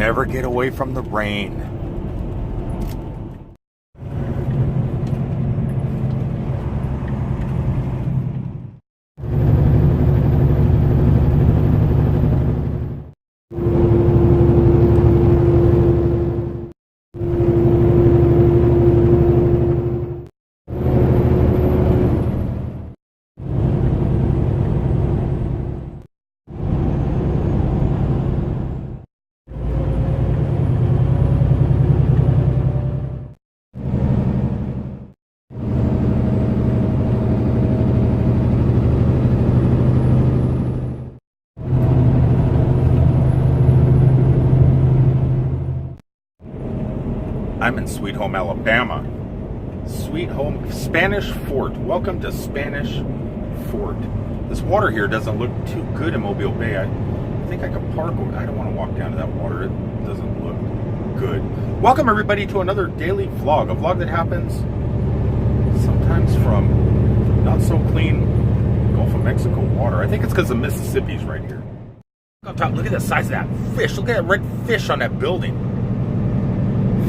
never get away from the rain. I'm in Sweet Home, Alabama. Sweet Home, Spanish Fort. Welcome to Spanish Fort. This water here doesn't look too good in Mobile Bay. I think I could park over. I don't want to walk down to that water. It doesn't look good. Welcome everybody to another daily vlog. A vlog that happens sometimes from not so clean Gulf of Mexico water. I think it's because the Mississippi's right here. Look up top. Look at the size of that fish. Look at that red fish on that building.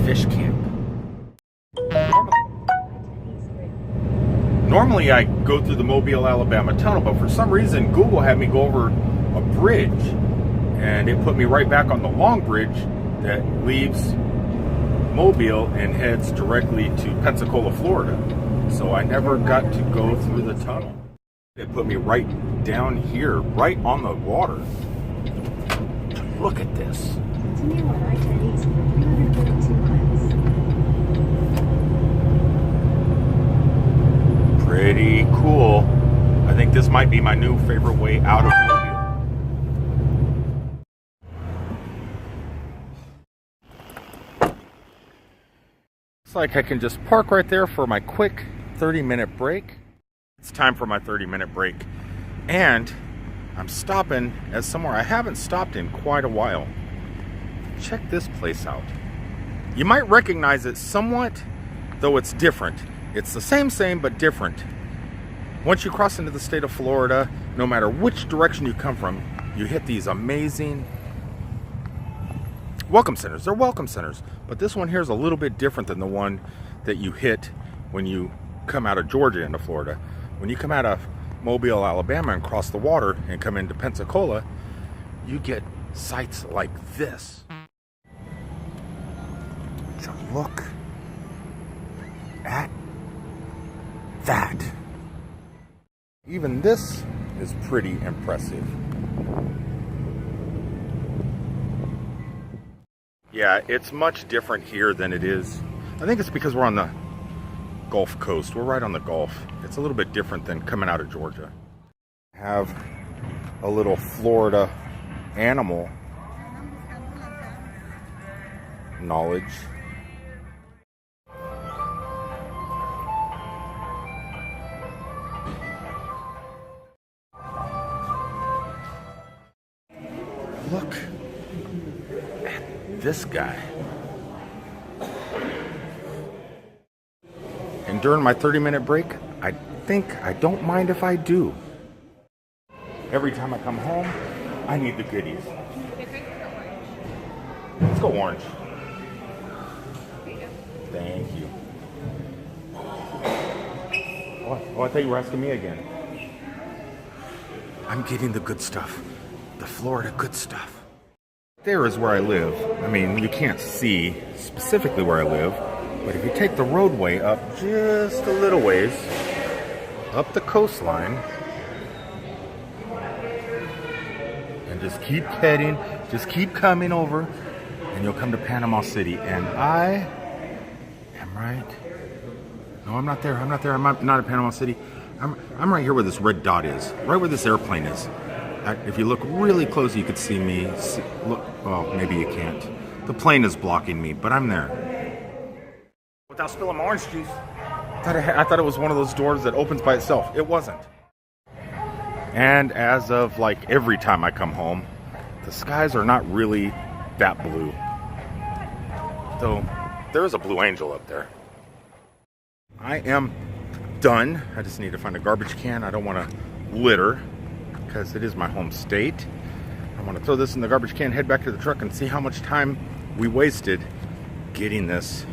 Fish camp. Normally I go through the Mobile, Alabama tunnel, but for some reason Google had me go over a bridge and it put me right back on the long bridge that leaves Mobile and heads directly to Pensacola, Florida. So I never got to go through the tunnel. It put me right down here, right on the water. Look at this. Continue on I-10 East for 332 miles. Pretty cool. I think this might be my new favorite way out of Mobile. Looks like I can just park right there for my quick 30-minute break. It's time for my 30-minute break. And I'm stopping at somewhere I haven't stopped in quite a while. Check this place out. You might recognize it somewhat, though it's different. It's the same, but different. Once you cross into the state of Florida, no matter which direction you come from, you hit these amazing welcome centers. They're welcome centers, but this one here is a little bit different than the one that you hit when you come out of Georgia into Florida. When you come out of Mobile, Alabama and cross the water and come into Pensacola, you get sights like this. So look at that. Even this is pretty impressive. Yeah, it's much different here than it is. I think it's because we're on the Gulf Coast. We're right on the Gulf. It's a little bit different than coming out of Georgia. Have a little Florida animal knowledge. Look at this guy. And during my 30-minute break, I think I don't mind if I do. Every time I come home, I need the goodies. Let's go orange. Thank you. Oh, I thought you were asking me again. I'm getting the good stuff. The Florida good stuff. There is where I live. I mean, you can't see specifically where I live, but if you take the roadway up just a little ways, up the coastline, and just keep heading, just keep coming over, and you'll come to Panama City. And I am right. No, I'm not there. I'm not there. I'm not at Panama City. I'm right here where this red dot is, right where this airplane is. If you look really close, you could see me. Look, well, maybe you can't. The plane is blocking me, but I'm there. Without spilling my orange juice. I thought it was one of those doors that opens by itself. It wasn't. And as of like every time I come home, the skies are not really that blue. Though there is a blue angel up there. I am done. I just need to find a garbage can. I don't want to litter because it is my home state. I'm want to throw this in the garbage can, head back to the truck, and see how much time we wasted getting this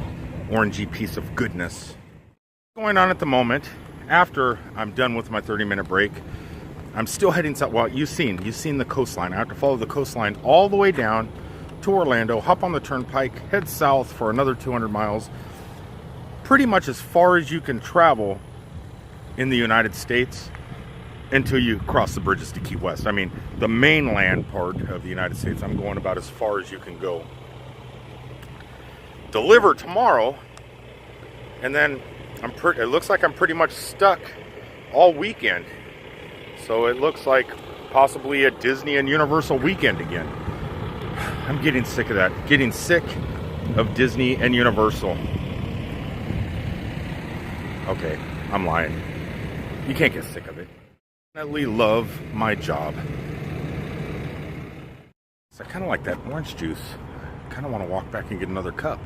orangey piece of goodness. What's going on at the moment, after I'm done with my 30-minute break, I'm still heading south. Well, you've seen the coastline. I have to follow the coastline all the way down to Orlando, hop on the turnpike, head south for another 200 miles. Pretty much as far as you can travel in the United States until you cross the bridges to Key West. I mean, the mainland part of the United States, I'm going about as far as you can go. Deliver tomorrow, and then it looks like I'm pretty much stuck all weekend. So it looks like possibly a Disney and Universal weekend again. I'm getting sick of that. Getting sick of Disney and Universal. Okay, I'm lying. You can't get sick of it. I definitely love my job. So I kind of like that orange juice. I kind of want to walk back and get another cup.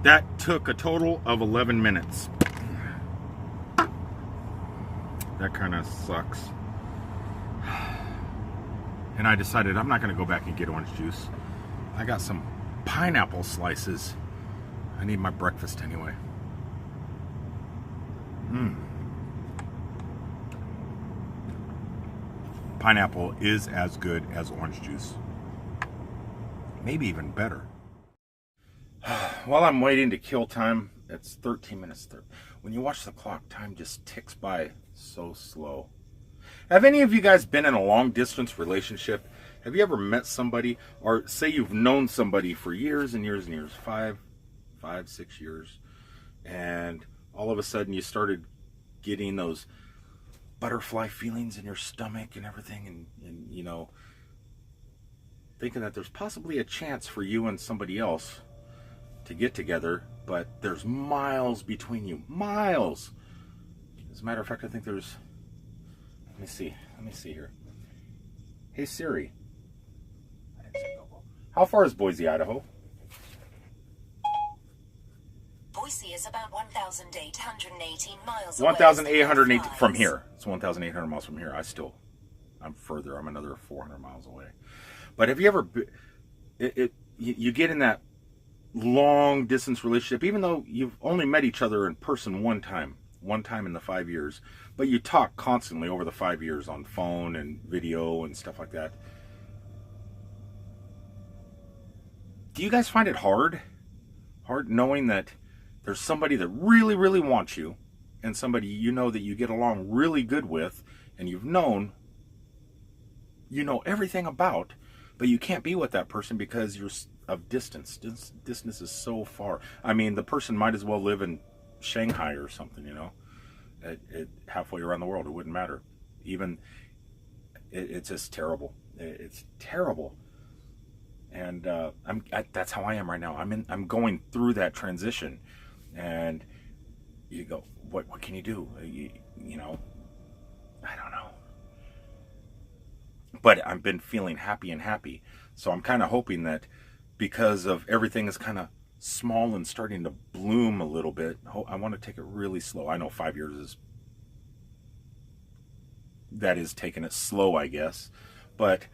That took a total of 11 minutes. That kind of sucks. And I decided I'm not going to go back and get orange juice. I got some pineapple slices. I need my breakfast anyway. Pineapple is as good as orange juice. Maybe even better. While I'm waiting to kill time, it's 13 minutes. When you watch the clock, time just ticks by so slow. Have any of you guys been in a long distance relationship? Have you ever met somebody, or say you've known somebody for years and years and years, 6 years, and all of a sudden you started getting those butterfly feelings in your stomach and everything, and you know, thinking that there's possibly a chance for you and somebody else to get together, but there's miles between you. Miles! As a matter of fact, I think there's... Let me see here. Hey Siri. How far is Boise, Idaho? Boise is about 1,818 miles 1,818 from here. It's 1,800 miles from here. I'm further. I'm another 400 miles away. But have you ever... You get in that long distance relationship, even though you've only met each other in person one time in the 5 years, but you talk constantly over the 5 years on phone and video and stuff like that. Do you guys find it hard knowing that there's somebody that really, really wants you, and somebody you know that you get along really good with, and you know everything about, but you can't be with that person because you're of distance. Distance is so far. I mean, the person might as well live in Shanghai or something, you know. Halfway around the world, it wouldn't matter. It's just terrible. It's terrible. And that's how I am right now. I'm going through that transition, and you go, what can you do? You know, I don't know. But I've been feeling happy, so I'm kind of hoping that because of everything is kind of small and starting to bloom a little bit, I want to take it really slow. I know 5 years is taking it slow, I guess, but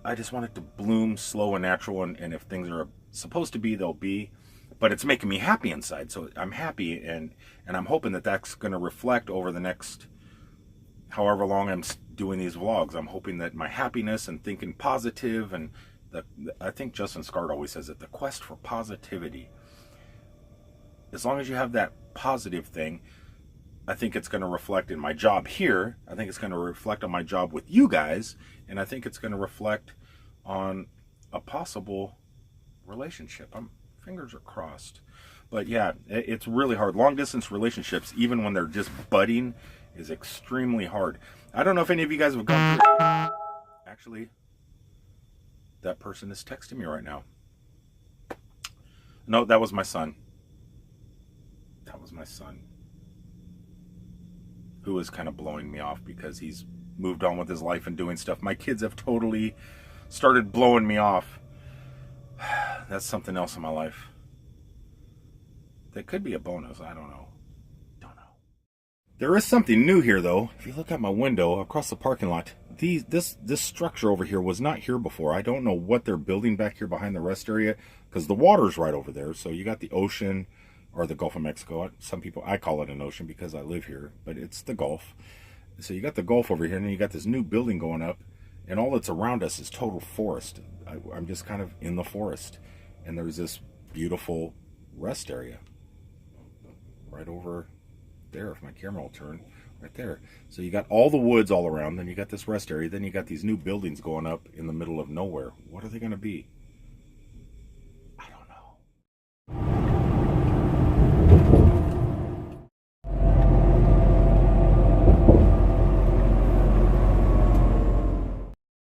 I just want it to bloom slow and natural, and if things are supposed to be, they'll be. But it's making me happy inside, so I'm happy, and I'm hoping that that's going to reflect over the next however long I'm doing these vlogs. I'm hoping that my happiness and thinking positive, and I think Justin Scard always says it, the quest for positivity. As long as you have that positive thing, I think it's going to reflect in my job here. I think it's going to reflect on my job with you guys, and I think it's going to reflect on a possible relationship. Fingers are crossed. But yeah, it's really hard. Long distance relationships, even when they're just budding, is extremely hard. I don't know if any of you guys have gone through it. Actually, that person is texting me right now. No, that was my son. That was my son, who is kind of blowing me off because he's moved on with his life and doing stuff. My kids have totally started blowing me off. That's something else in my life. That could be a bonus. I don't know. There is something new here, though. If you look out my window across the parking lot, this structure over here was not here before. I don't know what they're building back here behind the rest area, because the water's right over there. So you got the ocean, or the Gulf of Mexico. Some people, I call it an ocean because I live here, but it's the Gulf. So you got the Gulf over here, and then you got this new building going up, and all that's around us is total forest. I'm just kind of in the forest, and there's this beautiful rest area right over there. If my camera will turn, right there. So you got all the woods all around, then you got this rest area, then you got these new buildings going up in the middle of nowhere. What are they going to be? I don't know.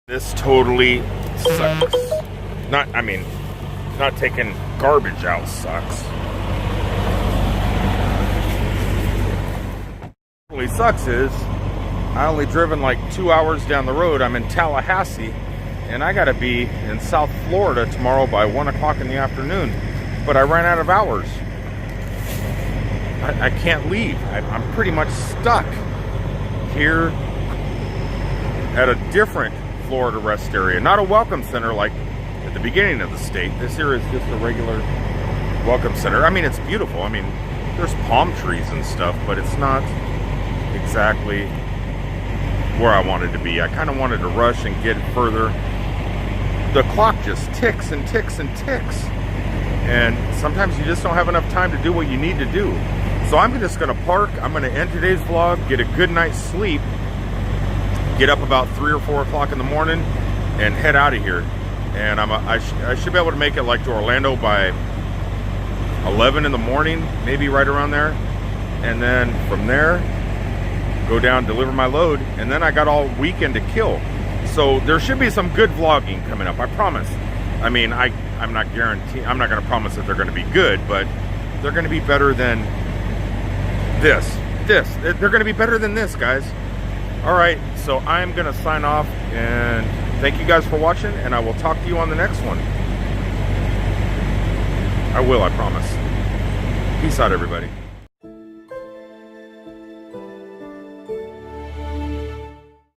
This totally sucks. Not taking garbage out sucks. What really sucks is I only driven like 2 hours down the road. I'm in Tallahassee, and I gotta be in South Florida tomorrow by 1 o'clock in the afternoon. But I ran out of hours. I can't leave. I'm pretty much stuck here at a different Florida rest area, not a welcome center like at the beginning of the state. This here is just a regular welcome center. I mean, it's beautiful. I mean, there's palm trees and stuff, but it's not exactly where I wanted to be. I kind of wanted to rush and get further. The clock just ticks and ticks and ticks, and sometimes you just don't have enough time to do what you need to do. So I'm just going to park. I'm going to end today's vlog, get a good night's sleep, get up about 3 or 4 o'clock in the morning, and head out of here. And I should be able to make it like to Orlando by 11 in the morning, maybe right around there. And then from there, go down, deliver my load, and then I got all weekend to kill. So there should be some good vlogging coming up, I promise. I mean, I'm not guaranteeing, I'm not going to promise that they're going to be good, but they're going to be better than this. They're going to be better than this, guys. All right, so I'm going to sign off, and thank you guys for watching, and I will talk to you on the next one. I will, I promise. Peace out, everybody.